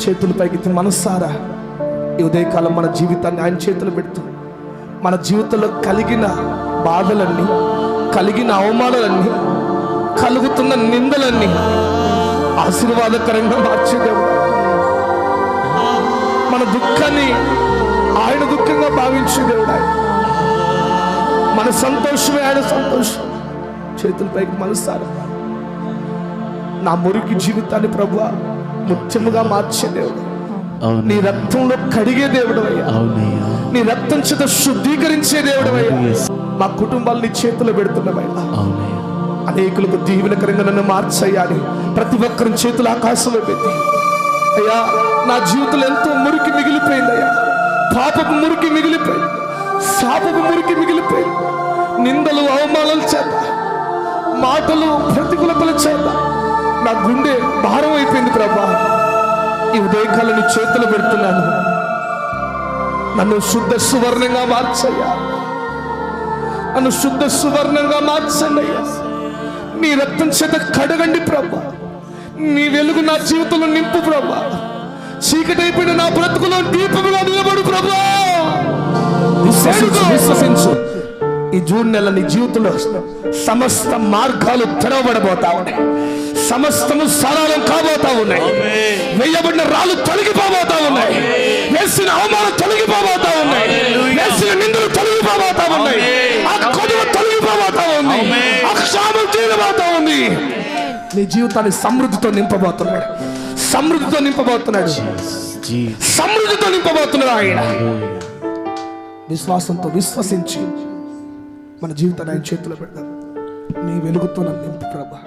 చేతుల పైకి మనసారా ఈ ఉదయకాలం మన జీవితాన్ని ఆయన చేతులు పెడుతూ మన జీవితంలో కలిగిన బాధలన్నీ, కలిగిన అవమానాలన్నీ, కలుగుతున్న నిందలన్నీ ఆశీర్వాదకరంగా మార్చే దేవుడు. మన దుఃఖాన్ని ఆయన దుఃఖంగా భావించే దేవుడు ఆయన. మన సంతోషమే ఆయన సంతోషం. చేతులపైకి మనసారా నా మురికి జీవితాన్ని ప్రభువా ముత్యముగా మార్చే దేవుడు. నీ రక్తంలో కడిగే దేవుడు అయ్యా. నీ రక్తం చేత శుద్ధీకరించే దేవుడు అయ్యా. మా కుటుంబాలు నీ చేతులు పెడుతున్నావయ్యా. అనేకులకు దీవెనకరంగా నన్ను మార్చయ్యాలి. ప్రతి ఒక్కరి చేతులు ఆకాశంలో పెట్టి అయ్యా నా జీవితంలో ఎంతో మురికి మిగిలిపోయిందయ్యా. పాపపు మురికి మిగిలిపోయింది, శాపపు మురికి మిగిలిపోయింది. నిందలు అవమానాల చేత, మాటలు ప్రతికూలతల చేత నా గుండె భారం అయిపోయింది ప్రభా. ఈ ఉదయకాలను చేతులు పెడుతున్నాను. నన్ను శుద్ధ సువర్ణంగా మార్చయ్యా. నన్ను శుద్ధ సువర్ణంగా మార్చండి అయ్యా. నీ రక్తం చేత కడగండి ప్రభా. నీ వెలుగు నా జీవితంలో నింపు ప్రభా. చీకటైపోయిన నా బ్రతుకులో దీపముగా నిలబడు ప్రభా. విశ్వసించు. ఈ జూన్ నెల నీ జీవితంలో సమస్త మార్గాలు తెరవబడబోతా ఉన్నాయి. సమస్తము సరళం కాబోతా ఉన్నాయి. వేయబడిన రాళ్ళు తొలగిపోబోతా ఉన్నాయి. వేసిన అవమానం తొలగిపోబోతా ఉన్నాయి. వేసిన నిందలు తొలగిపోబోతా ఉన్నాయి. ఆ కొడుకు తొలగిపోబోతా ఉంది. ఆ క్షామం తీరబోతా ఉంది. నీ జీవితాన్ని సమృద్ధితో నింపబోతున్నాడు. సమృద్ధితో నింపబోతున్నాడు. సమృద్ధితో నింపబోతున్నాడు ఆయన. విశ్వాసంతో విశ్వసించి మన జీవితాన్ని ఆయన చేతిలో పెడతాం. నీ వెలుగుతో నన్ను నింపు ప్రభా.